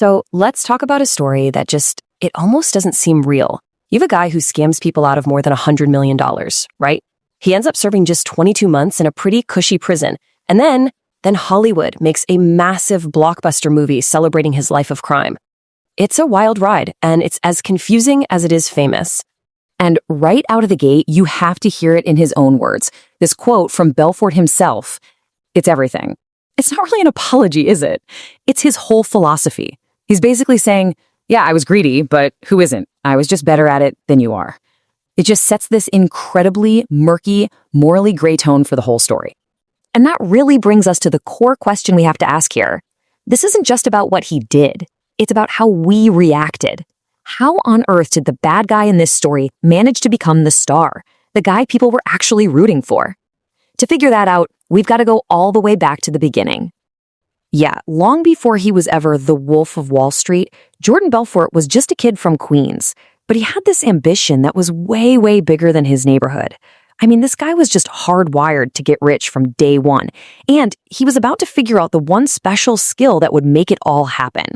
So let's talk about a story that it almost doesn't seem real. You have a guy who scams people out of more than $100 million, right? He ends up serving just 22 months in a pretty cushy prison. And then Hollywood makes a massive blockbuster movie celebrating his life of crime. It's a wild ride, and it's as confusing as it is famous. And right out of the gate, you have to hear it in his own words. This quote from Belfort himself, it's everything. It's not really an apology, is it? It's his whole philosophy. He's basically saying, yeah, I was greedy, but who isn't? I was just better at it than you are. It just sets this incredibly murky, morally gray tone for the whole story. And that really brings us to the core question we have to ask here. This isn't just about what he did. It's about how we reacted. How on earth did the bad guy in this story manage to become the star, the guy people were actually rooting for? To figure that out, we've got to go all the way back to the beginning. Yeah, long before he was ever the Wolf of Wall Street, Jordan Belfort was just a kid from Queens, but he had this ambition that was way, way bigger than his neighborhood. I mean, this guy was just hardwired to get rich from day one, and he was about to figure out the one special skill that would make it all happen.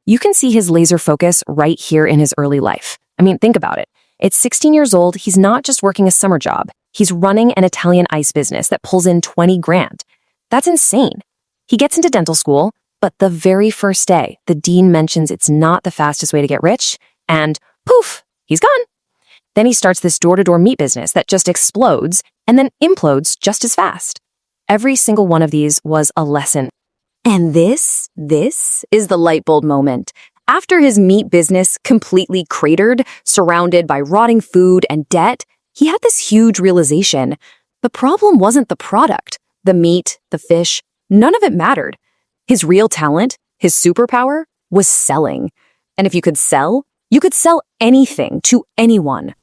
You can see his laser focus right here in his early life. I mean, think about it. At 16 years old, he's not just working a summer job. He's running an Italian ice business that pulls in 20 grand. That's insane. He gets into dental school, but the very first day, the dean mentions it's not the fastest way to get rich, and poof, he's gone. Then he starts this door-to-door meat business that just explodes and then implodes just as fast. Every single one of these was a lesson. And this is the light bulb moment. After his meat business completely cratered, surrounded by rotting food and debt, he had this huge realization. The problem wasn't the product, the meat, the fish, none of it mattered. His real talent, his superpower, was selling. And if you could sell anything to anyone.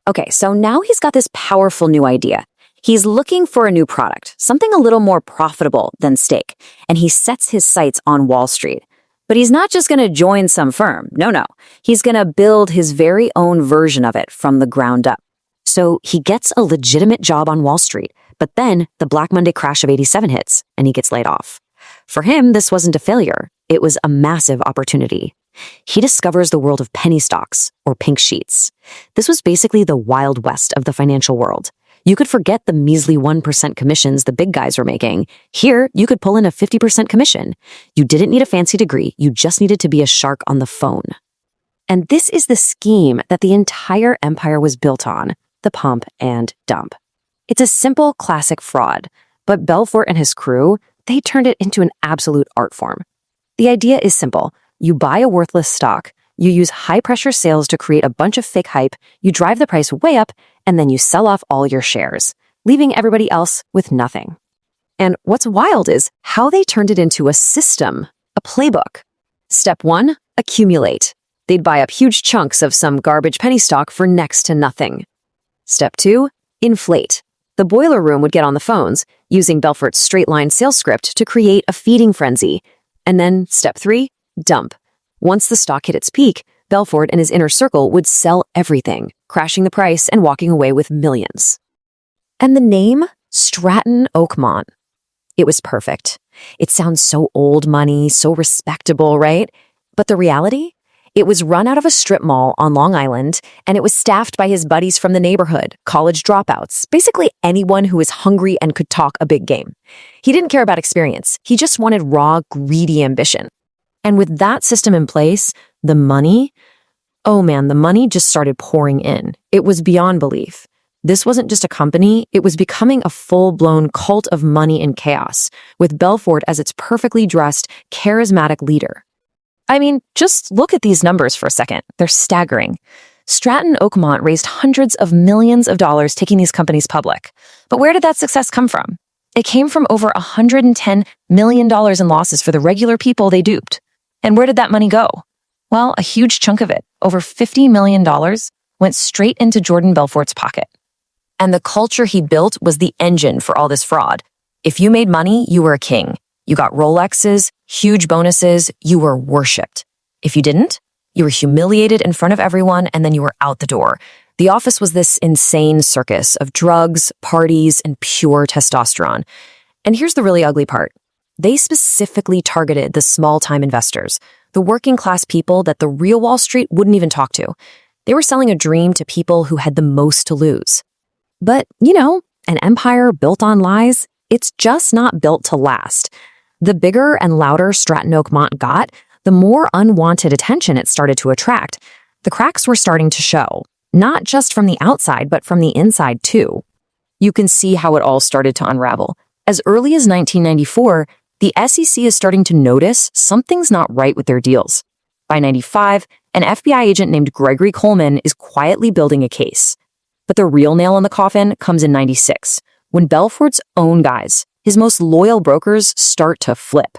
Okay, so now he's got this powerful new idea. He's looking for a new product, something a little more profitable than steak, and he sets his sights on Wall Street. But he's not just going to join some firm. No. He's going to build his very own version of it from the ground up. So he gets a legitimate job on Wall Street, but then the Black Monday crash of '87 hits, and he gets laid off. For him, this wasn't a failure. It was a massive opportunity. He discovers the world of penny stocks, or pink sheets. This was basically the Wild West of the financial world. You could forget the measly 1% commissions the big guys were making. Here, you could pull in a 50% commission. You didn't need a fancy degree, you just needed to be a shark on the phone. And this is the scheme that the entire empire was built on, the pump and dump. It's a simple, classic fraud, but Belfort and his crew, they turned it into an absolute art form. The idea is simple. You buy a worthless stock, you use high-pressure sales to create a bunch of fake hype, you drive the price way up, and then you sell off all your shares, leaving everybody else with nothing. And what's wild is how they turned it into a system, a playbook. Step 1, accumulate. They'd buy up huge chunks of some garbage penny stock for next to nothing. Step 2, inflate. The boiler room would get on the phones, using Belfort's straight-line sales script to create a feeding frenzy. And then step 3, dump. Once the stock hit its peak, Belfort and his inner circle would sell everything, crashing the price and walking away with millions. And the name? Stratton Oakmont. It was perfect. It sounds so old money, so respectable, right? But the reality? It was run out of a strip mall on Long Island, and it was staffed by his buddies from the neighborhood, college dropouts, basically anyone who was hungry and could talk a big game. He didn't care about experience. He just wanted raw, greedy ambition. And with that system in place, the money just started pouring in. It was beyond belief. This wasn't just a company, it was becoming a full-blown cult of money and chaos, with Belfort as its perfectly dressed, charismatic leader. I mean, just look at these numbers for a second. They're staggering. Stratton Oakmont raised hundreds of millions of dollars taking these companies public. But where did that success come from? It came from over $110 million in losses for the regular people they duped. And where did that money go? Well, a huge chunk of it, over $50 million, went straight into Jordan Belfort's pocket. And the culture he built was the engine for all this fraud. If you made money, you were a king. You got Rolexes, huge bonuses, you were worshipped. If you didn't, you were humiliated in front of everyone, and then you were out the door. The office was this insane circus of drugs, parties, and pure testosterone. And here's the really ugly part. They specifically targeted the small-time investors, the working-class people that the real Wall Street wouldn't even talk to. They were selling a dream to people who had the most to lose. But, an empire built on lies, it's just not built to last. The bigger and louder Stratton Oakmont got, the more unwanted attention it started to attract. The cracks were starting to show, not just from the outside, but from the inside too. You can see how it all started to unravel. As early as 1994, the SEC is starting to notice something's not right with their deals. By 95, an FBI agent named Gregory Coleman is quietly building a case. But the real nail in the coffin comes in 96, when Belfort's own guys, his most loyal brokers, start to flip.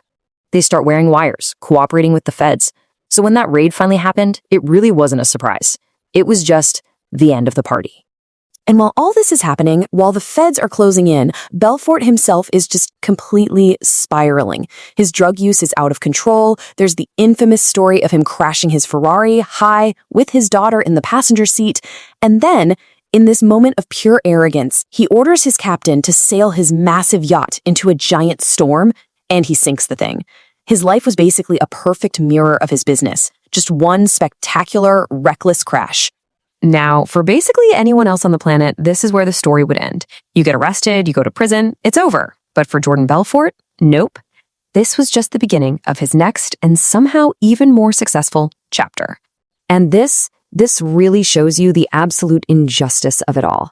They start wearing wires, cooperating with the feds. So when that raid finally happened, it really wasn't a surprise. It was just the end of the party. And while all this is happening, while the feds are closing in, Belfort himself is just completely spiraling. His drug use is out of control. There's the infamous story of him crashing his Ferrari high with his daughter in the passenger seat. And then, in this moment of pure arrogance, he orders his captain to sail his massive yacht into a giant storm, and he sinks the thing. His life was basically a perfect mirror of his business. Just one spectacular, reckless crash. Now, for basically anyone else on the planet, this is where the story would end. You get arrested, you go to prison, it's over. But for Jordan Belfort, nope. This was just the beginning of his next and somehow even more successful chapter. And this really shows you the absolute injustice of it all.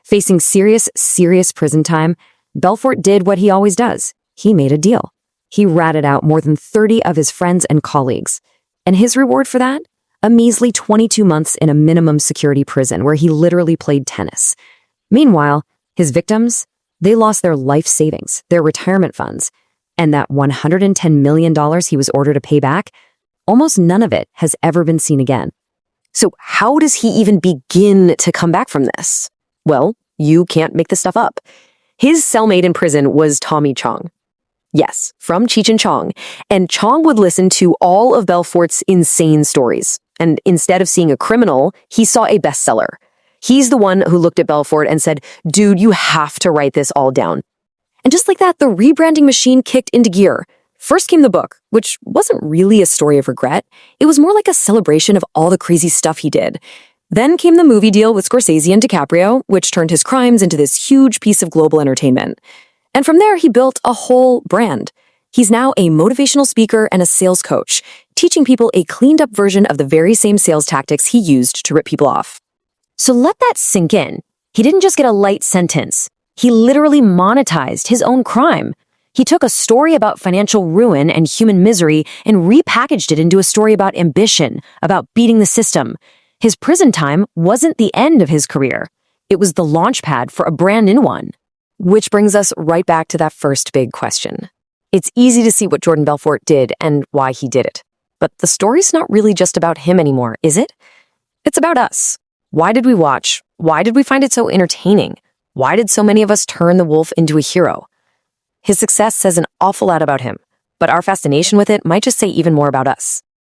Facing serious prison time, Belfort did what he always does. He made a deal. He ratted out more than 30 of his friends and colleagues. And his reward for that? A measly 22 months in a minimum security prison where he literally played tennis. Meanwhile, his victims, they lost their life savings, their retirement funds, and that $110 million he was ordered to pay back, almost none of it has ever been seen again. So how does he even begin to come back from this? Well, you can't make this stuff up. His cellmate in prison was Tommy Chong. Yes, from Cheech and Chong. And Chong would listen to all of Belfort's insane stories. And instead of seeing a criminal, he saw a bestseller. He's the one who looked at Belfort and said, "Dude, you have to write this all down." And just like that, the rebranding machine kicked into gear. First came the book, which wasn't really a story of regret. It was more like a celebration of all the crazy stuff he did. Then came the movie deal with Scorsese and DiCaprio, which turned his crimes into this huge piece of global entertainment. And from there, he built a whole brand. He's now a motivational speaker and a sales coach, teaching people a cleaned-up version of the very same sales tactics he used to rip people off. So let that sink in. He didn't just get a light sentence. He literally monetized his own crime. He took a story about financial ruin and human misery and repackaged it into a story about ambition, about beating the system. His prison time wasn't the end of his career. It was the launchpad for a brand new one. Which brings us right back to that first big question. It's easy to see what Jordan Belfort did and why he did it. But the story's not really just about him anymore, is it? It's about us. Why did we watch? Why did we find it so entertaining? Why did so many of us turn the wolf into a hero? His success says an awful lot about him, but our fascination with it might just say even more about us.